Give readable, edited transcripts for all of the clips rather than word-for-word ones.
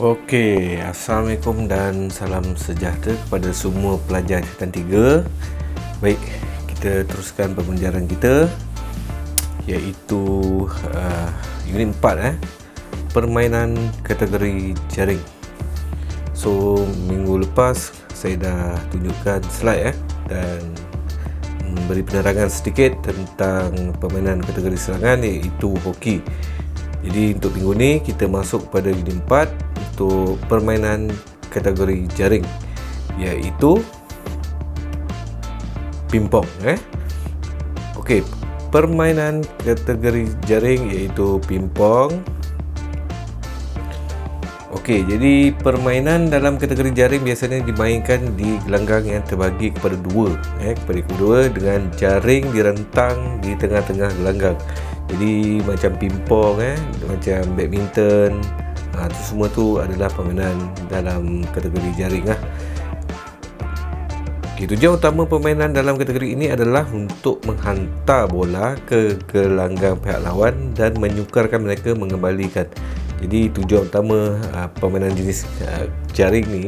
Okey, Assalamualaikum dan salam sejahtera kepada semua pelajar tingkatan 3. Baik, kita teruskan pembelajaran kita, iaitu unit 4, permainan kategori jaring. So, minggu lepas saya dah tunjukkan slide dan memberi penerangan sedikit tentang permainan kategori serangan, iaitu hoki. Jadi untuk minggu ni kita masuk pada unit 4 untuk permainan kategori jaring, iaitu pingpong. Okey, permainan kategori jaring iaitu pingpong. Okey, jadi permainan dalam kategori jaring biasanya dimainkan di gelanggang yang terbagi kepada dua, kepada kedua, dengan jaring direntang di tengah-tengah gelanggang. Jadi macam pingpong, macam badminton, itu semua tu adalah permainan dalam kategori jaring. Tujuan utama permainan dalam kategori ini adalah untuk menghantar bola ke gelanggang pihak lawan dan menyukarkan mereka mengembalikan. Jadi tujuan utama permainan jenis jaring ni,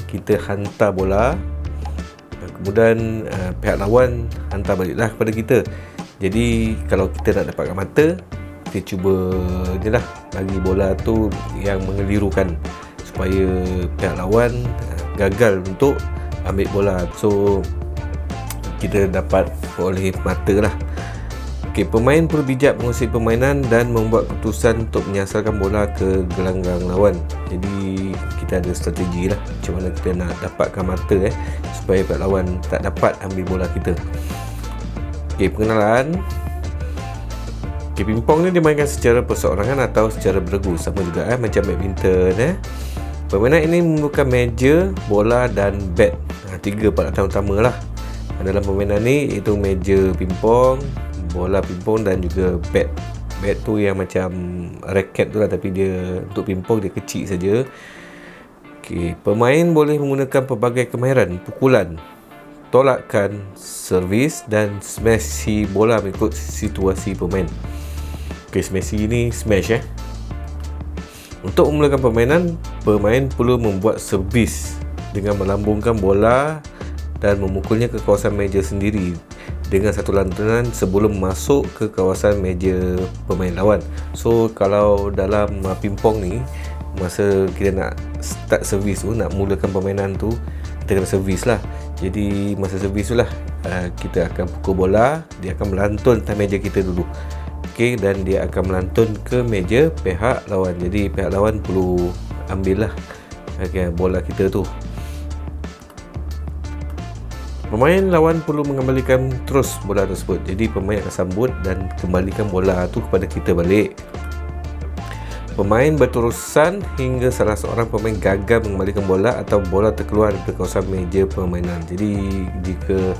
kita hantar bola, kemudian pihak lawan hantar baliklah kepada kita. Jadi kalau kita nak dapatkan mata, kita cuba je lah bagi bola tu yang mengelirukan supaya pihak lawan gagal untuk ambil bola. So kita dapat oleh mata lah. Okey, pemain perlu bijak menguasai permainan dan membuat keputusan untuk menyasarkan bola ke gelanggang lawan. Jadi kita ada strategi lah macam mana kita nak dapatkan mata supaya pihak lawan tak dapat ambil bola kita. Okey, pengenalan. Okey, pingpong ni dimainkan secara perseorangan atau secara beregu, sama juga macam badminton. Permainan ini memerlukan meja, bola dan bat. 3 peralatan utama lah dalam permainan ni, iaitu meja pingpong, bola pingpong dan juga bat. Bat tu yang macam raket tu lah, tapi dia untuk pingpong dia kecil saja. Okey, pemain boleh menggunakan pelbagai kemahiran pukulan, tolakan, servis dan smasi bola mengikut situasi pemain. Okey, smasi ni smash. Untuk memulakan permainan, pemain perlu membuat servis dengan melambungkan bola dan memukulnya ke kawasan meja sendiri dengan satu lantunan sebelum masuk ke kawasan meja pemain lawan. So kalau dalam pingpong ni, masa kita nak start servis tu, nak mulakan permainan tu, kita kena servis lah. Jadi masa servis tu lah kita akan pukul bola, dia akan melantun atas meja kita dulu. Okey, dan dia akan melantun ke meja pihak lawan. Jadi pihak lawan perlu ambil lah bola kita tu. Pemain lawan perlu mengembalikan terus bola tersebut. Jadi pemain akan sambut dan kembalikan bola tu kepada kita balik. Pemain berterusan hingga salah seorang pemain gagal mengembalikan bola atau bola terkeluar dari kawasan meja permainan. Jadi jika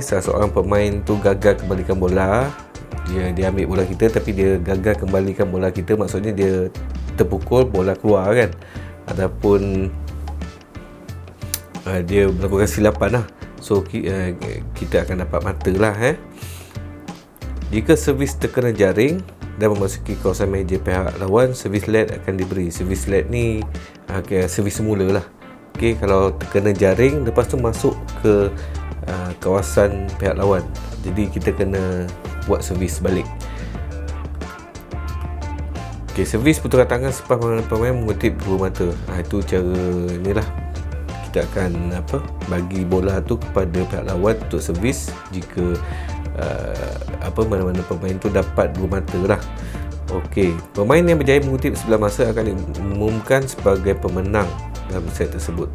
salah seorang pemain tu gagal kembalikan bola, dia ambil bola kita tapi dia gagal kembalikan bola kita, maksudnya dia terpukul, bola keluar kan, ataupun dia melakukan silapan lah. So kita akan dapat mata lah. Jika servis terkena jaring dan memasuki kawasan meja pihak lawan, servis lead akan diberi. Servis lead ni servis semula lah. Okey, kalau terkena jaring, lepas tu masuk ke kawasan pihak lawan, jadi kita kena buat servis balik. Okey, servis putukan tangan selepas pemain mengutip dua mata. Itu cara ni lah kita akan bagi bola tu kepada pihak lawan untuk servis jika mana-mana pemain tu dapat dua mata lah. Okey, pemain yang berjaya mengutip sebelah masa akan diumumkan sebagai pemenang dalam set tersebut.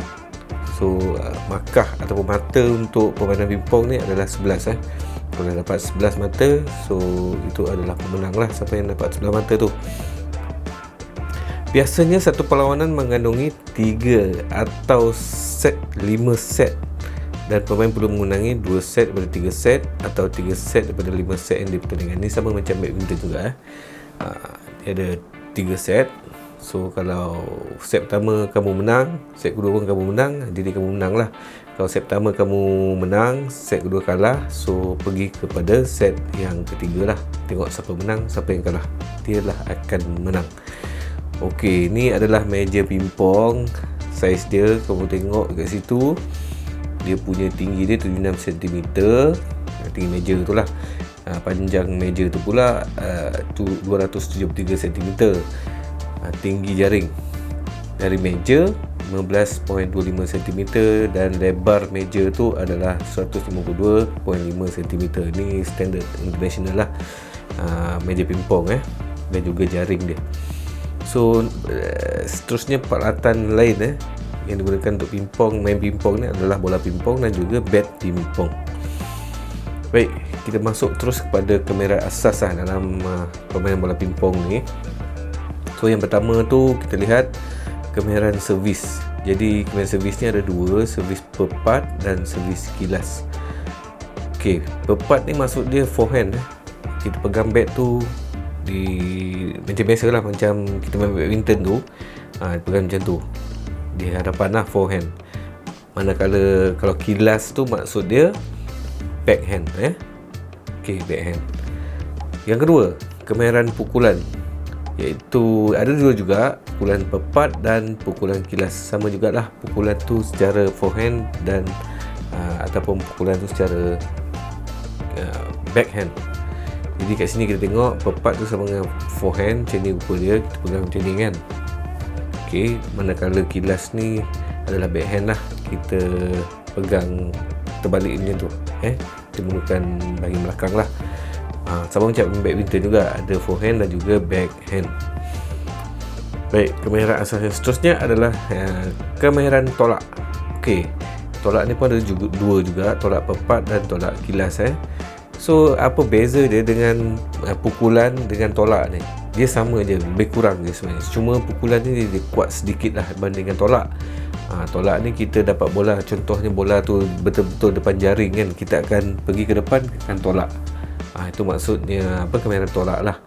So markah ataupun mata untuk permainan pingpong ni adalah 11. Kalau dapat 11 mata, so itu adalah pemenang lah, siapa yang dapat sebelah mata tu. Biasanya satu perlawanan mengandungi 3 atau 5 set, dan pemain perlu mengulangi 2 set daripada 3 set atau 3 set daripada 5 set yang dipertandingkan. Ini sama macam badminton juga. Dia ada 3 set. So kalau set pertama kamu menang, set kedua pun kamu menang, jadi kamu menang lah. Kalau set pertama kamu menang, set kedua kalah, so pergi kepada set yang ketiga lah. Tengok siapa menang, siapa yang kalah, dia lah akan menang. Okey, ni adalah meja pingpong. Saiz dia kamu tengok kat situ. Dia punya tinggi dia 76 cm. Tinggi meja tu lah. Panjang meja tu pula 273 cm. Tinggi jaring dari meja 15.25 cm dan lebar meja tu adalah 152.5 cm. Ni standard international lah, meja pingpong dan juga jaring dia. So seterusnya peralatan lain yang digunakan untuk main pingpong ni adalah bola pingpong dan juga bat pingpong. Baik, kita masuk terus kepada kamera asas dalam permainan bola pingpong ni. So yang pertama tu kita lihat kemahiran servis. Jadi kemahiran servis ni ada dua, servis pepat dan servis kilas. Okey, pepat ni maksud dia forehand. Kita pegang bat tu macam biasa lah, macam kita main badminton tu, pegang macam tu di hadapan lah, forehand. Manakala kalau kilas tu maksud dia backhand. Okey, backhand. Yang kedua, kemahiran pukulan, iaitu ada dua juga, pukulan pepat dan pukulan kilas. Sama jugalah, pukulan tu secara forehand dan ataupun pukulan tu secara backhand. Jadi kat sini kita tengok pepat tu sama dengan forehand, macam ni pukul dia, kita pegang macam ni kan. Okey, manakala kilas ni adalah backhand lah, kita pegang terbalik macam tu. Kita menggunakan bahagian belakang lah. Sama macam badminton juga, ada forehand dan juga backhand. Baik, kemahiran asas yang seterusnya adalah kemahiran tolak. Okey, tolak ni pun ada dua juga, tolak pepat dan tolak kilas. So apa beza dia dengan pukulan dengan tolak ni? Dia sama je, lebih kurang je sebenarnya. Cuma pukulan ni dia kuat sedikit lah berbanding dengan tolak. Tolak ni kita dapat bola, contohnya bola tu betul-betul depan jaring kan, kita akan pergi ke depan, akan tolak. Itu maksudnya kemahiran tolak lah.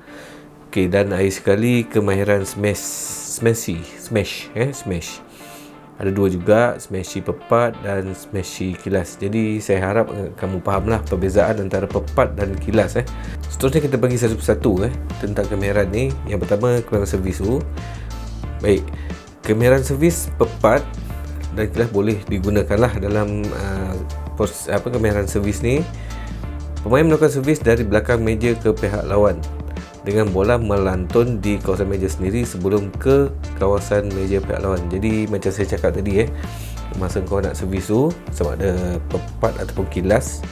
Okey, dan akhir sekali kemahiran smash. Ada dua juga, smashy pepat dan smashy kilas. Jadi saya harap kamu fahamlah perbezaan antara pepat dan kilas. Seterusnya kita bagi satu persatu tentang kemahiran ni. Yang pertama, kemahiran servis tu. Baik, kemahiran servis pepat dan kilas boleh digunakanlah dalam kemahiran servis ni. Pemain melakukan servis dari belakang meja ke pihak lawan dengan bola melantun di kawasan meja sendiri sebelum ke kawasan meja pihak lawan. Jadi macam saya cakap tadi, masa kau nak servis tu, sama ada pepat ataupun kilas,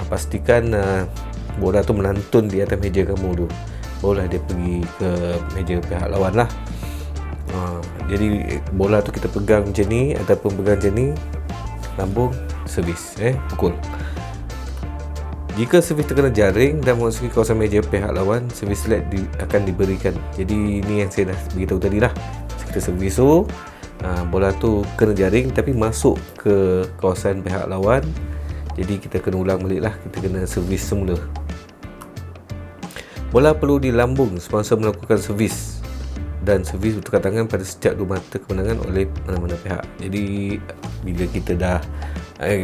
pastikan bola tu melantun di atas meja kamu tu, barulah dia pergi ke meja pihak lawan lah. Jadi bola tu kita pegang macam ni ataupun pegang macam ni, lambung, servis, pukul. Jika servis terkena jaring dan memasuki kawasan meja pihak lawan, servis leg akan diberikan. Jadi ini yang saya dah beritahu tadi lah. Kita servis tu, bola tu kena jaring tapi masuk ke kawasan pihak lawan. Jadi kita kena ulang balik lah, kita kena servis semula. Bola perlu dilambung semasa melakukan servis, dan servis bertukar tangan pada setiap dua mata kemenangan oleh mana-mana pihak. Jadi bila kita dah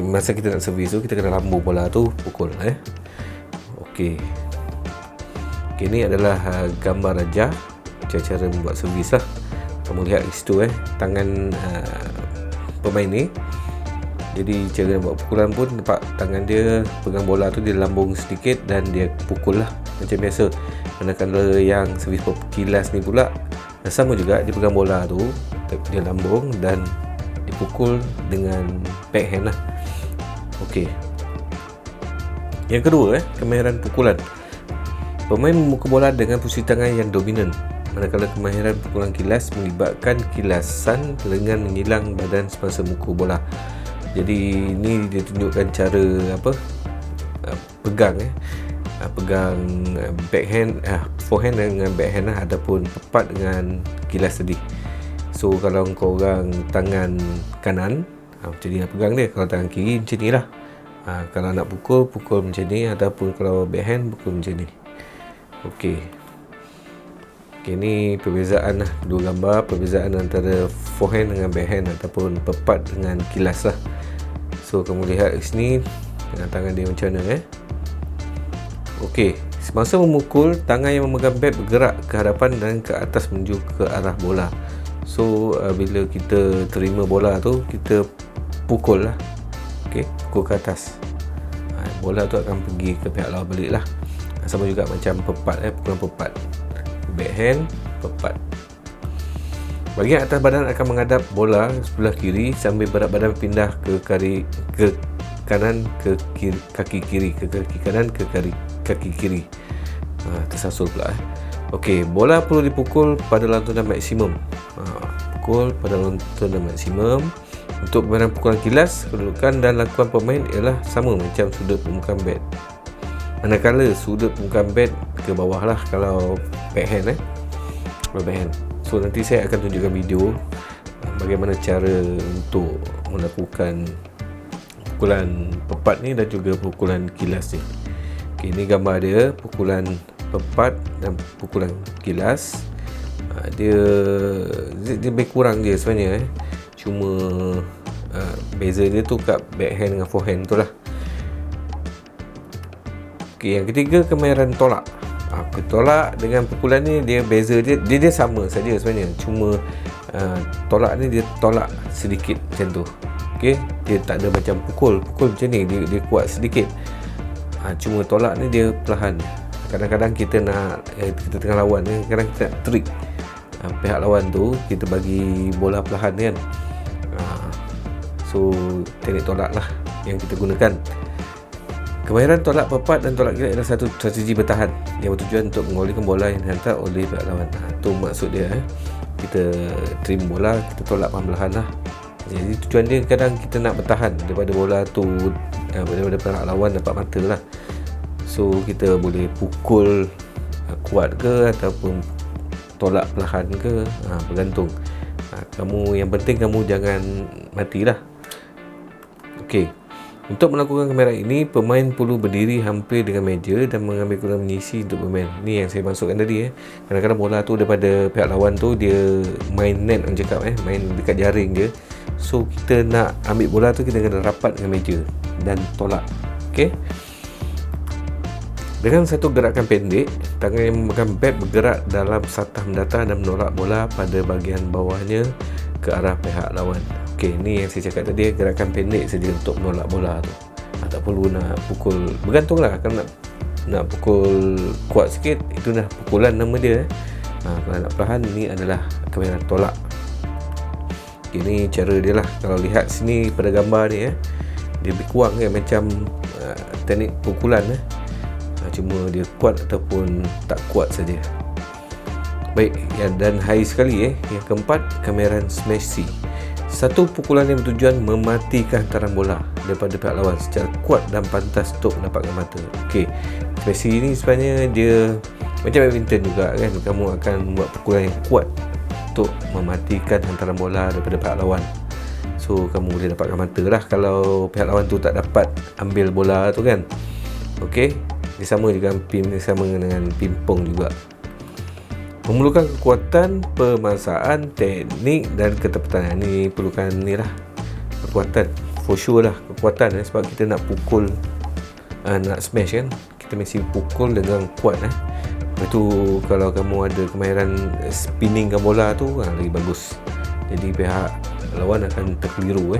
masa kita nak servis tu, kita kena lambung bola tu, pukul. Okey, ni adalah gambar raja cara membuat servis lah. Kamu lihat di situ tangan pemain ni. Jadi cara buat pukulan pun nampak tangan dia pegang bola tu, dia lambung sedikit dan dia pukul lah macam biasa. Manakala yang servis kilas ni pula sama juga, dia pegang bola tu, dia lambung dan dipukul dengan backhand lah. Okey. Yang kedua, kemahiran pukulan. Pemain memukul bola dengan posisi tangan yang dominan. Manakala kemahiran pukulan kilas melibatkan kilasan dengan menyilang badan semasa memukul bola. Jadi ini dia tunjukkan cara pegang pegang backhand, forehand dengan backhand lah, ataupun pepat dengan kilas tadi. So kalau kau orang tangan kanan, macam ni lah pegang dia. Kalau tangan kiri macam ni lah. Kalau nak pukul macam ni, ataupun kalau backhand pukul macam ni. Okey, ni perbezaan lah, dua gambar perbezaan antara forehand dengan backhand ataupun pepat dengan kilas lah. So kamu lihat di sini tangan dia macam mana. Okey, Semasa memukul, tangan yang memegang bat bergerak ke hadapan dan ke atas menuju ke arah bola. So bila kita terima bola tu, kita pukul lah. Okey, pukul ke atas. Bola tu akan pergi ke pihak lawan balik lah. Sama juga macam pepat, pukulan pepat. Backhand, pepat. Bahagian atas badan akan menghadap bola sebelah kiri sambil berat badan pindah ke kanan ke kiri, kaki kiri, ke kaki kanan ke kaki kiri. Tersasul pula. Okey, bola perlu dipukul pada lantunan maksimum. Pukul pada lantunan maksimum. Untuk permainan pukulan kilas, kedudukan dan lakukan pemain ialah sama macam sudut permukaan bat. Manakala sudut permukaan bat ke bawah lah kalau backhand kalau backhand. So nanti saya akan tunjukkan video bagaimana cara untuk melakukan pukulan pepat ni dan juga pukulan kilas ni. Okey, ini gambar dia, pukulan pepat dan pukulan kilas. Dia lebih kurang dia sebenarnya. Cuma beza dia tu kat backhand dengan forehand tu lah. Okey, yang ketiga, kemahiran tolak. Tolak dengan pukulan ni dia beza dia sama saja sebenarnya. Cuma tolak ni dia tolak sedikit macam tu. Okey, dia tak ada macam pukul macam ni, dia kuat sedikit. Cuma tolak ni dia perlahan. Kadang-kadang kita nak kita tengah lawan ni, kadang kita nak trick pihak lawan tu, kita bagi bola perlahan kan. So teknik tolak lah yang kita gunakan. Kemahiran tolak pepat dan tolak kilat adalah satu strategi bertahan yang bertujuan untuk menggolkan bola yang dihantar oleh pihak lawan. Itu maksud dia. Kita trim bola, kita tolak perlahan lah. Jadi tujuan dia kadang kita nak bertahan daripada bola tu, daripada pihak lawan dapat mata lah. So kita boleh pukul kuat ke ataupun tolak perlahan ke, bergantung. Kamu yang penting kamu jangan matilah. Okey. Untuk melakukan kamera ini, pemain perlu berdiri hampir dengan meja dan mengambil kurang mengisi untuk bermain. Ni yang saya masukkan tadi. Kadang-kadang bola tu daripada pihak lawan tu dia main net, orang cakap main dekat jaring dia. So kita nak ambil bola tu, kita kena rapat dengan meja dan tolak. Okey. Dengan satu gerakan pendek, tangan yang memegang bat bergerak dalam satah mendatar dan menolak bola pada bahagian bawahnya ke arah pihak lawan. Okey, ni yang saya cakap tadi, gerakan pendek saja untuk menolak bola tu. Tak perlu nak pukul, bergantunglah. Kalau nak pukul kuat sikit, itu dah pukulan nama dia. Kalau nak perlahan, ni adalah kemahiran tolak. Okey, ni cara dia lah. Kalau lihat sini pada gambar ni dia lebih kurang macam teknik pukulan cuma dia kuat ataupun tak kuat saja. Baik, dan high sekali yang keempat, kemahiran smash C. Satu pukulan yang bertujuan mematikan hantaran bola daripada pihak lawan secara kuat dan pantas untuk mendapatkan mata. Okey, smash C ni sebenarnya dia macam badminton juga kan. Kamu akan buat pukulan yang kuat untuk mematikan hantaran bola daripada pihak lawan. So kamu boleh dapatkan mata lah kalau pihak lawan tu tak dapat ambil bola tu kan. Okey, dia sama juga sama dengan pingpong juga. Memerlukan kekuatan, pemaksaan, teknik dan ketepatan. Ini perlukan ni lah, kekuatan for sure lah, kekuatan sebab kita nak pukul, nak smash kan, kita mesti pukul dengan kuat. Lepas tu kalau kamu ada kemahiran spinningkan bola tu, lagi bagus. Jadi pihak lawan akan terkeliru.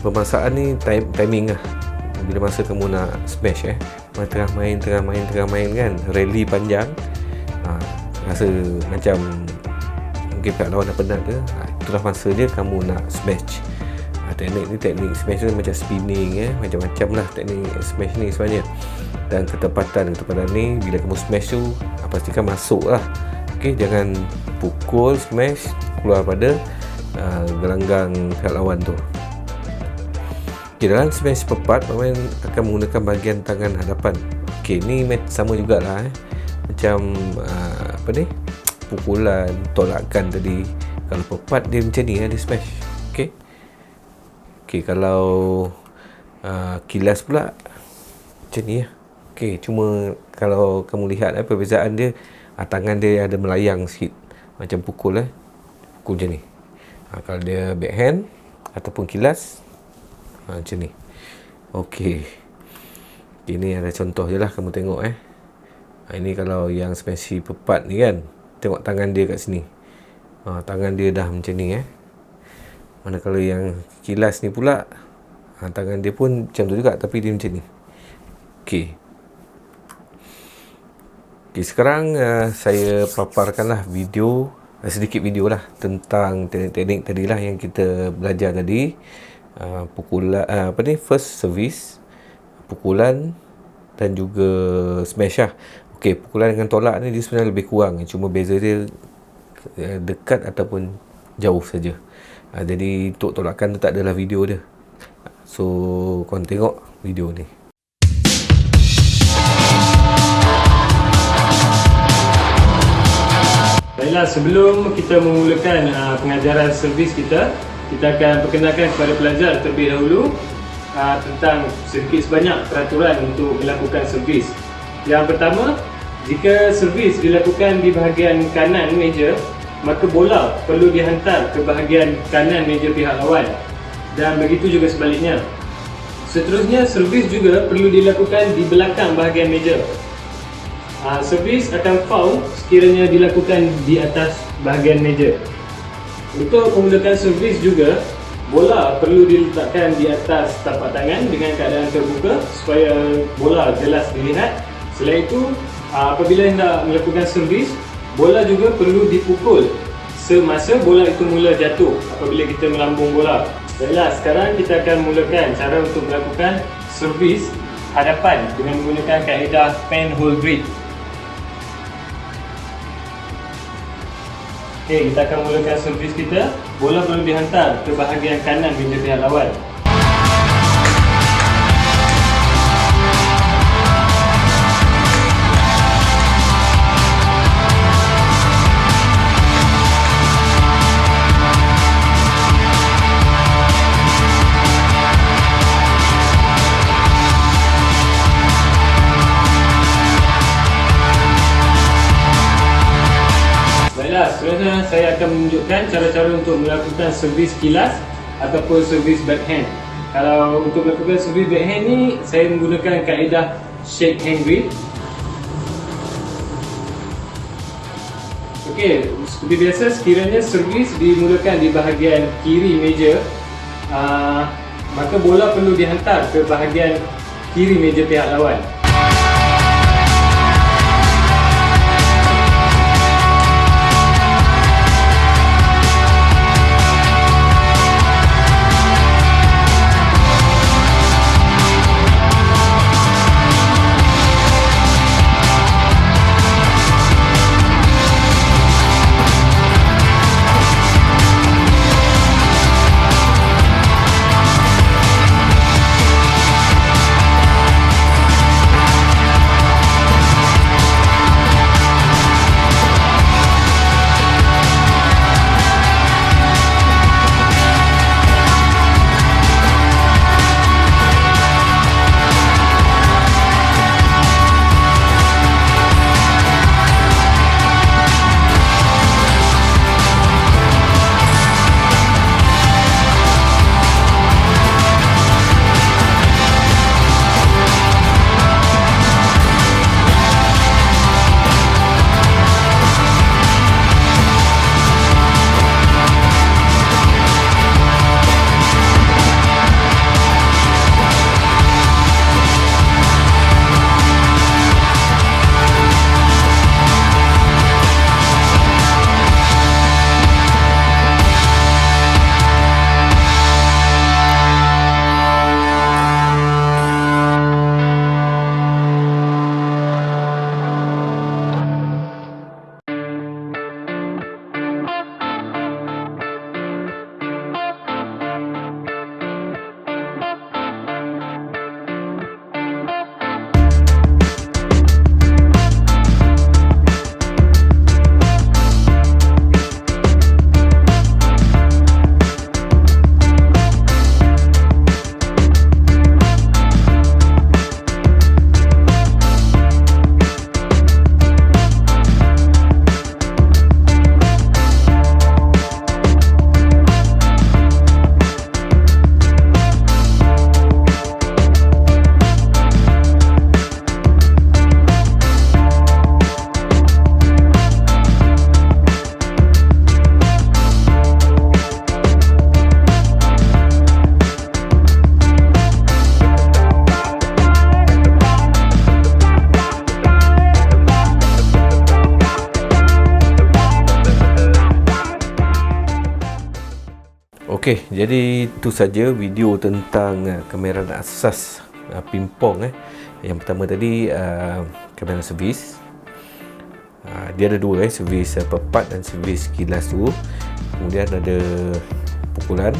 Pemaksaan ni timing lah. Bila masa kamu nak smash tengah main kan, rally panjang, rasa macam mungkin pihak lawan dah penat ke, itulah masa dia kamu nak smash. Teknik smash tu macam spinning, macam-macam lah teknik smash ni sebenarnya. Dan ketepatan ni bila kamu smash tu pastikan masuk lah. Okey, jangan pukul smash keluar pada gelanggang pihak lawan tu. Okey, dalam smash pepat, pemain akan menggunakan bahagian tangan hadapan. Okey, ni sama jugalah macam pukulan, tolakan tadi. Kalau pepat dia macam ni, dia smash. Okey, kalau kilas pula macam ni Okey, cuma kalau kamu lihat perbezaan dia, tangan dia ada melayang sikit macam pukul macam ni. Kalau dia backhand ataupun kilas macam ni. Okey, ini ada contoh je lah, kamu tengok Ini kalau yang spesi pepat ni kan, tengok tangan dia kat sini. Tangan dia dah macam ni Manakala yang kilas ni pula, tangan dia pun macam tu juga, tapi dia macam ni. Okey, sekarang saya paparkanlah video, sedikit video lah tentang teknik-teknik tadilah yang kita belajar tadi. Pukulan, first service, pukulan dan juga smash lah. Okey, pukulan dengan tolak ni dia sebenarnya lebih kurang, cuma beza dia dekat ataupun jauh saja. Jadi untuk tolakan tu tak adalah video dia. So korang tengok video ni. Baiklah, sebelum kita memulakan pengajaran servis kita akan perkenalkan kepada pelajar terlebih dahulu tentang sedikit sebanyak peraturan untuk melakukan servis. Yang pertama, jika servis dilakukan di bahagian kanan meja, maka bola perlu dihantar ke bahagian kanan meja pihak lawan, dan begitu juga sebaliknya. Seterusnya, servis juga perlu dilakukan di belakang bahagian meja. Servis akan foul sekiranya dilakukan di atas bahagian meja. Untuk memulakan servis juga, bola perlu diletakkan di atas tapak tangan dengan keadaan terbuka supaya bola jelas dilihat. Selain itu, apabila hendak melakukan servis, bola juga perlu dipukul semasa bola itu mula jatuh apabila kita melambung bola. Baiklah, sekarang kita akan mulakan cara untuk melakukan servis hadapan dengan menggunakan kaedah pen hold grip. Okey, kita akan mulakan servis kita. Bola perlu dihantar ke bahagian kanan meja pihak lawan. Sebenarnya saya akan menunjukkan cara-cara untuk melakukan servis kilas ataupun servis backhand. Kalau untuk melakukan servis backhand ni, saya menggunakan kaedah shake hand grip. Okey, seperti biasa, sekiranya servis dimulakan di bahagian kiri meja, maka bola perlu dihantar ke bahagian kiri meja pihak lawan. Okey, jadi itu saja video tentang kamera asas pingpong. Yang pertama tadi kamera servis. Dia ada dua, servis pepat dan servis kilas tu. Kemudian ada pukulan,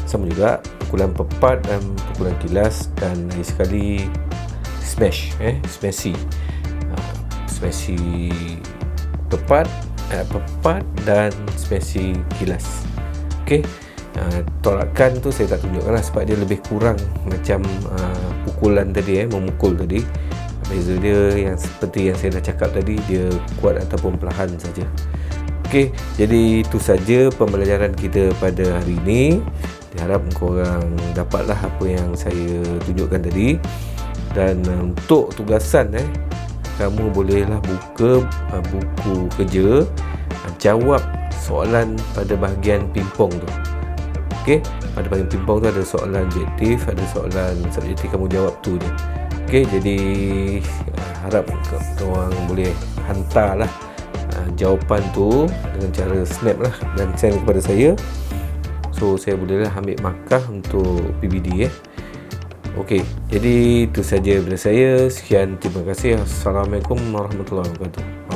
sama juga pukulan pepat dan pukulan kilas, dan lagi sekali smashing pepat dan smashing kilas. Okey, tolakan tu saya tak tunjukkan lah sebab dia lebih kurang macam pukulan tadi, memukul tadi. Beza dia yang seperti yang saya dah cakap tadi, dia kuat ataupun perlahan saja. Okey, jadi itu saja pembelajaran kita pada hari ini. Diharap korang dapatlah apa yang saya tunjukkan tadi. Dan untuk tugasan, kamu bolehlah buka buku kerja, jawab soalan pada bahagian pingpong tu. Okey, pada bahagian pingpong tu ada soalan objektif, ada soalan subjektif, kamu jawab tu je. Okey, jadi harap korang boleh hantarlah jawapan tu dengan cara snap lah dan send kepada saya. So saya bolehlah ambil markah untuk PBD. Okey, jadi itu saja daripada saya. Sekian, terima kasih. Assalamualaikum warahmatullahi wabarakatuh.